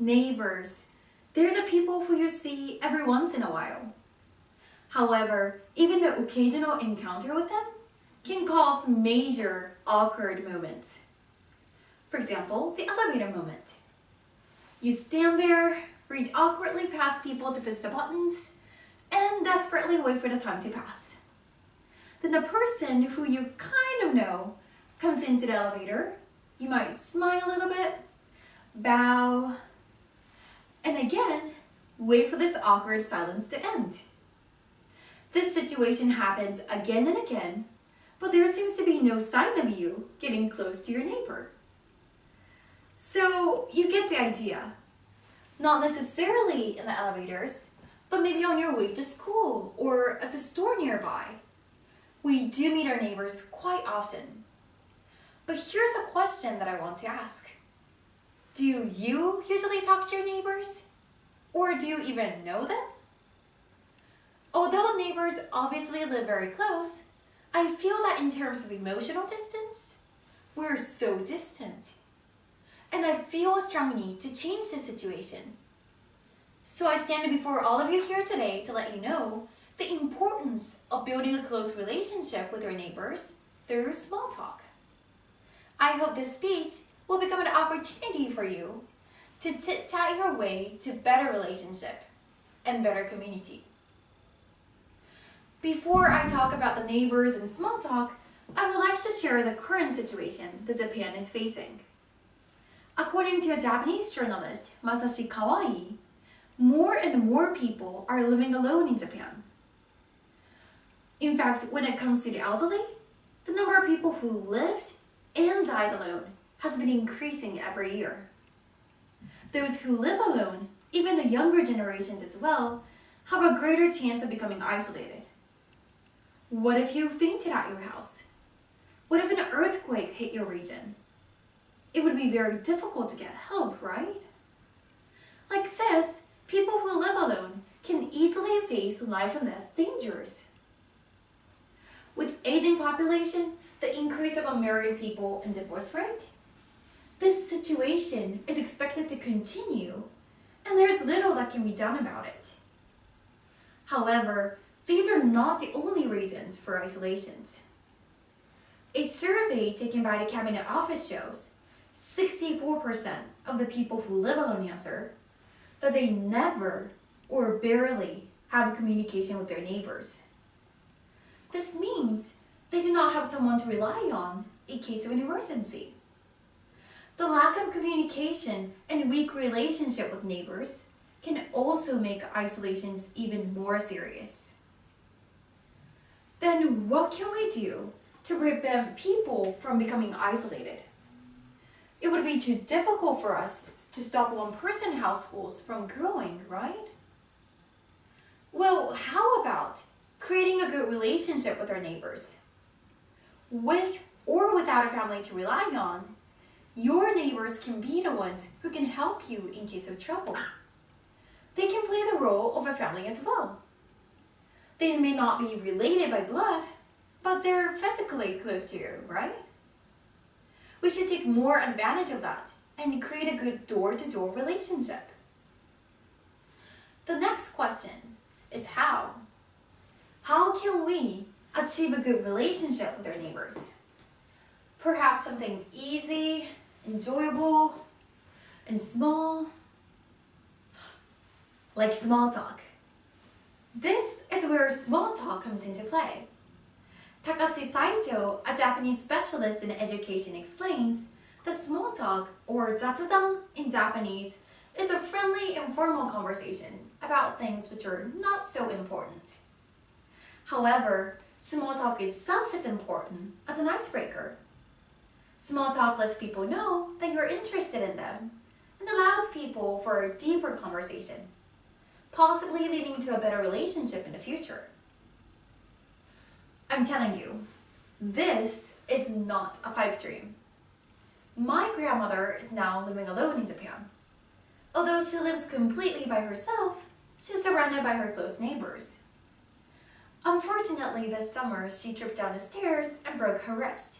neighbors, they're the people who you see every once in a while. However, even the occasional encounter with them can cause major awkward moments. For example, the elevator moment. You stand there, reach awkwardly past people to push the buttons, and desperately wait for the time to pass. Then the person who you kind of know comes into the elevator. You might smile a little bit, bow, and again, wait for this awkward silence to end. This situation happens again and again, but there seems to be no sign of you getting close to your neighbor. So you get the idea. Not necessarily in the elevators, but maybe on your way to school or at the store nearby. We do meet our neighbors quite often. But here's a question that I want to ask. Do you usually talk to your neighbors? Or do you even know them? Although neighbors obviously live very close, I feel that in terms of emotional distance, we're so distant. And I feel a strong need to change this situation. So I stand before all of you here today to let you know the importance of building a close relationship with your neighbors through small talk. I hope this speech will become an opportunity for you to chit-chat your way to better relationship and better community. Before I talk about the neighbors and small talk, I would like to share the current situation that Japan is facing. According to a Japanese journalist, Masashi Kawai, more and more people are living alone in Japan. In fact, when it comes to the elderly, the number of people who lived and died alone has been increasing every year. Those who live alone, even the younger generations as well, have a greater chance of becoming isolated. What if you fainted at your house? What if an earthquake hit your region? It would be very difficult to get help, right? Like this, people who live alone can easily face life and death dangers. With aging population, the increase of unmarried people and divorce rate, this situation is expected to continue, and there's little that can be done about it. However, these are not the only reasons for isolations. A survey taken by the Cabinet Office shows 64% of the people who live alone answer that they never or barely have communication with their neighbors. This means they do not have someone to rely on in case of an emergency. The lack of communication and weak relationship with neighbors can also make isolations even more serious. Then what can we do to prevent people from becoming isolated? It would be too difficult for us to stop one-person households from growing, right? Well, how about creating a good relationship with our neighbors? With or without a family to rely on, your neighbors can be the ones who can help you in case of trouble. They can play the role of a family as well. They may not be related by blood, but they're physically close to you, right? We should take more advantage of that and create a good door-to-door relationship. The next question is how? How can we achieve a good relationship with our neighbors? Perhaps something easy, enjoyable, and small, like small talk. This is where small talk comes into play. Takashi Saito, a Japanese specialist in education, explains that small talk, or zatsudan in Japanese, is a friendly, informal conversation about things which are not so important. However, small talk itself is important as an icebreaker. Small talk lets people know that you're interested in them and allows people for a deeper conversation, possibly leading to a better relationship in the future. I'm telling you, this is not a pipe dream. My grandmother is now living alone in Japan. Although she lives completely by herself, she's surrounded by her close neighbors. Unfortunately, this summer she tripped down the stairs and broke her wrist.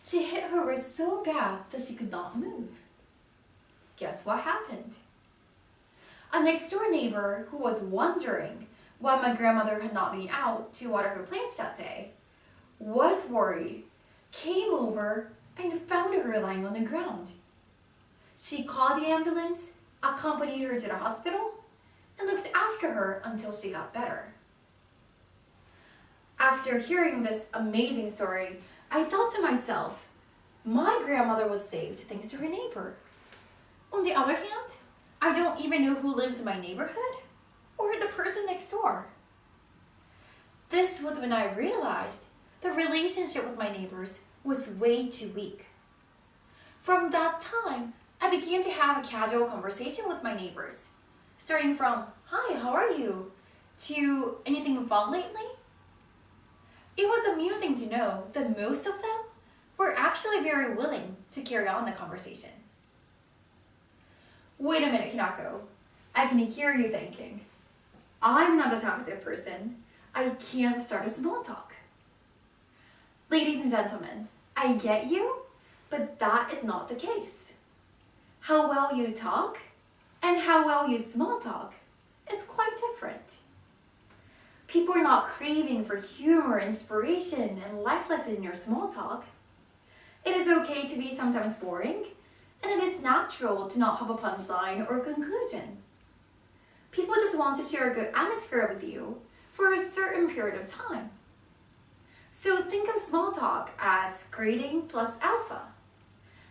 She hit her wrist so bad that she could not move. guess what happened? A next-door neighbor who was wondering why my grandmother had not been out to water her plants that day was worried, came over, and found her lying on the ground. She called the ambulance, accompanied her to the hospital, and looked after her until she got better. After hearing this amazing story, I thought to myself, my grandmother was saved thanks to her neighbor. On the other hand, I don't even know who lives in my neighborhood or the person next door. This was when I realized the relationship with my neighbors was way too weak. From that time, I began to have a casual conversation with my neighbors, starting from, "Hi, how are you?" to "Anything fun lately?" It was amusing to know that most of them were actually very willing to carry on the conversation. Wait a minute, Hinako. I can hear you thinking, I'm not a talkative person. I can't start a small talk. Ladies and gentlemen, I get you, but that is not the case. How well you talk and how well you small talk is quite different. People are not craving for humor, inspiration, and life lesson in your small talk. It is okay to be sometimes boring, and it is natural to not have a punchline or conclusion. People just want to share a good atmosphere with you for a certain period of time. So think of small talk as greeting plus alpha.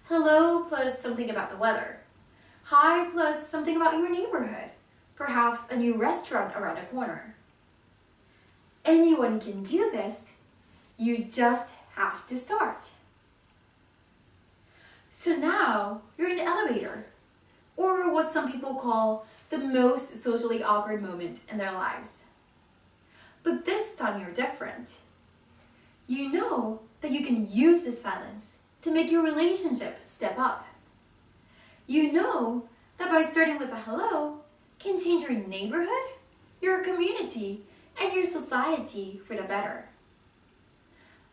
Hello plus something about the weather. Hi plus something about your neighborhood. Perhaps a new restaurant around the corner. Anyone can do this. You just have to start. So now you're in the elevator, or what some people call the most socially awkward moment in their lives. But this time you're different. You know that you can use this silence to make your relationship step up. You know that by starting with a hello can change your neighborhood, your community, and your society for the better.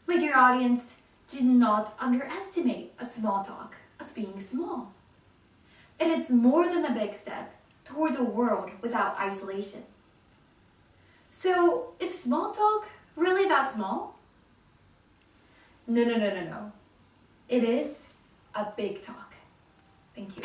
My dear audience, do not underestimate a small talk as being small. It is more than a big step towards a world without isolation. So, is small talk really that small? No. It is a big talk. Thank you.